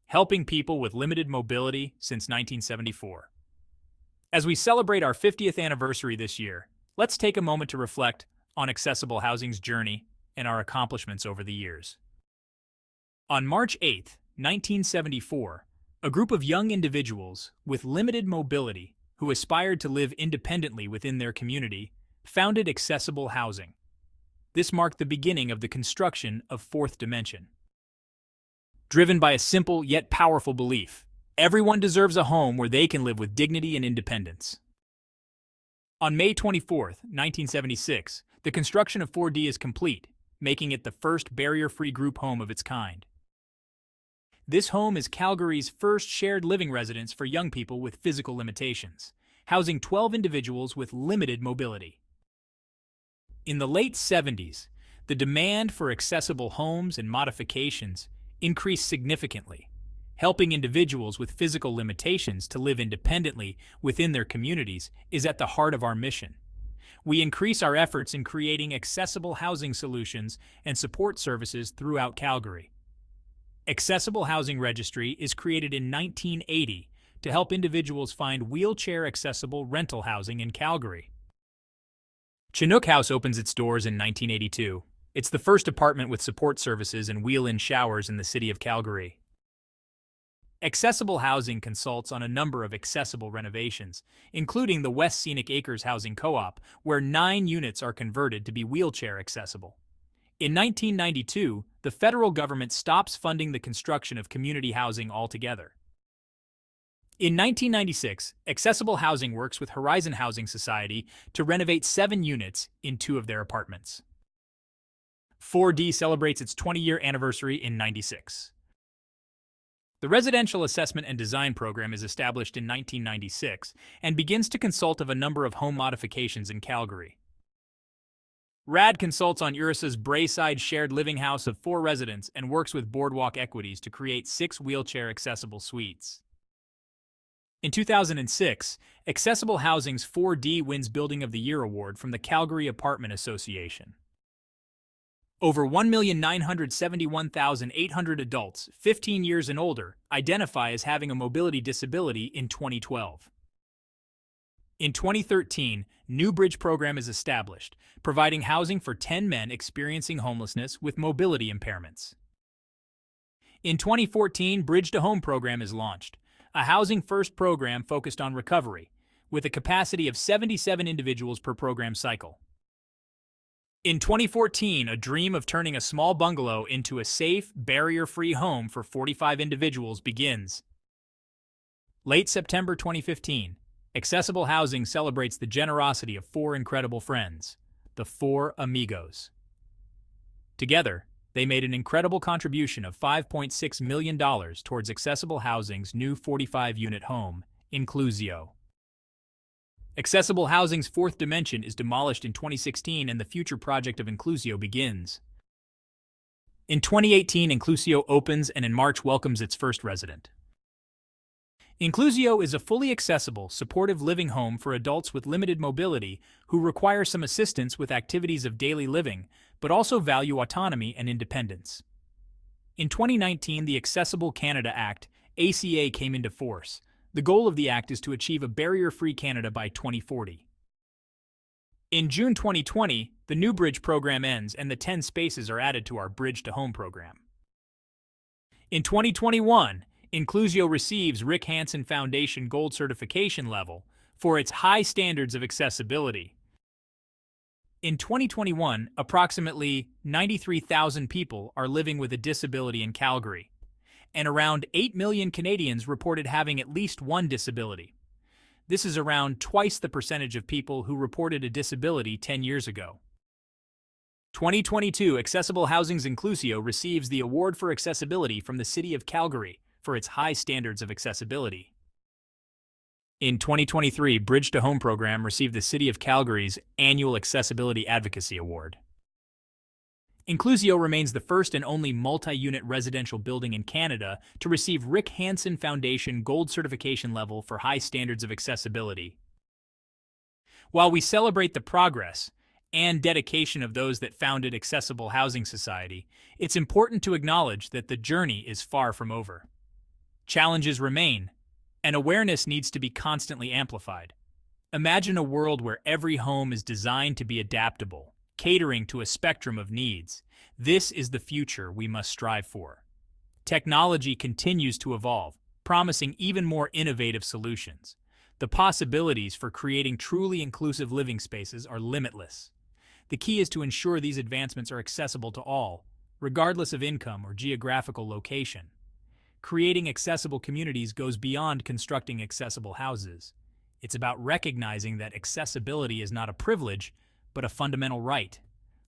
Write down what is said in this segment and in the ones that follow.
helping people with limited mobility since 1974. As we celebrate our 50th anniversary this year, let's take a moment to reflect on accessible housing's journey and our accomplishments over the years. On March 8, 1974, a group of young individuals with limited mobility who aspired to live independently within their community founded Accessible Housing. This marked the beginning of the construction of Fourth Dimension. Driven by a simple yet powerful belief, everyone deserves a home where they can live with dignity and independence. On May 24, 1976, the construction of 4D is complete, making it the first barrier-free group home of its kind. This home is Calgary's first shared living residence for young people with physical limitations, housing 12 individuals with limited mobility. In the late 70s, the demand for accessible homes and modifications increased significantly, helping individuals with physical limitations to live independently within their communities is at the heart of our mission. We increase our efforts in creating accessible housing solutions and support services throughout Calgary. Accessible Housing Registry is created in 1980 to help individuals find wheelchair-accessible rental housing in Calgary. Chinook House opens its doors in 1982. It's the first apartment with support services and wheel-in showers in the city of Calgary. Accessible Housing consults on a number of accessible renovations, including the West Scenic Acres Housing Co-op, where 9 units are converted to be wheelchair accessible. In 1992, the federal government stops funding the construction of community housing altogether. In 1996, Accessible Housing works with Horizon Housing Society to renovate 7 units in 2 of their apartments. 4D celebrates its 20-year anniversary in 96. The Residential Assessment and Design Program is established in 1996 and begins to consult of a number of home modifications in Calgary. RAD consults on URSA's Braeside shared living house of 4 residents and works with Boardwalk Equities to create 6 wheelchair-accessible suites. In 2006, Accessible Housing's 4D wins Building of the Year award from the Calgary Apartment Association. Over 1,971,800 adults 15 years and older identify as having a mobility disability in 2012. In 2013, New Bridge program is established, providing housing for 10 men experiencing homelessness with mobility impairments. In 2014, Bridge to Home program is launched, a housing-first program focused on recovery, with a capacity of 77 individuals per program cycle. In 2014, a dream of turning a small bungalow into a safe, barrier-free home for 45 individuals begins. Late September 2015, Accessible Housing celebrates the generosity of 4 incredible friends, the 4 Amigos. Together, they made an incredible contribution of $5.6 million towards Accessible Housing's new 45-unit home, Inclusio. Accessible Housing's Fourth Dimension is demolished in 2016 and the future project of Inclusio begins. In 2018, Inclusio opens and in March welcomes its first resident. Inclusio is a fully accessible, supportive living home for adults with limited mobility who require some assistance with activities of daily living, but also value autonomy and independence. In 2019, the Accessible Canada Act, ACA, came into force. The goal of the act is to achieve a barrier-free Canada by 2040. In June 2020, the New Bridge program ends and the 10 spaces are added to our Bridge to Home program. In 2021, Inclusio receives Rick Hansen Foundation Gold certification level for its high standards of accessibility. In 2021, approximately 93,000 people are living with a disability in Calgary, and around 8 million Canadians reported having at least one disability. This is around twice the percentage of people who reported a disability 10 years ago. 2022 Accessible Housing's Inclusio receives the Award for Accessibility from the City of Calgary for its high standards of accessibility. In 2023, Bridge to Home program received the City of Calgary's annual Accessibility Advocacy Award. Inclusio remains the first and only multi-unit residential building in Canada to receive Rick Hansen Foundation Gold certification level for high standards of accessibility. While we celebrate the progress and dedication of those that founded Accessible Housing Society, it's important to acknowledge that the journey is far from over. Challenges remain, and awareness needs to be constantly amplified. Imagine a world where every home is designed to be adaptable, catering to a spectrum of needs. This is the future we must strive for. Technology continues to evolve, promising even more innovative solutions. The possibilities for creating truly inclusive living spaces are limitless. The key is to ensure these advancements are accessible to all, regardless of income or geographical location. Creating accessible communities goes beyond constructing accessible houses. It's about recognizing that accessibility is not a privilege, but a fundamental right.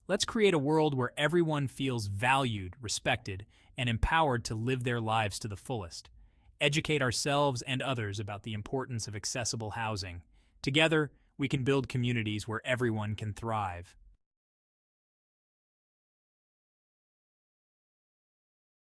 Let's create a world where everyone feels valued, respected, and empowered to live their lives to the fullest. Educate ourselves and others about the importance of accessible housing. Together, we can build communities where everyone can thrive.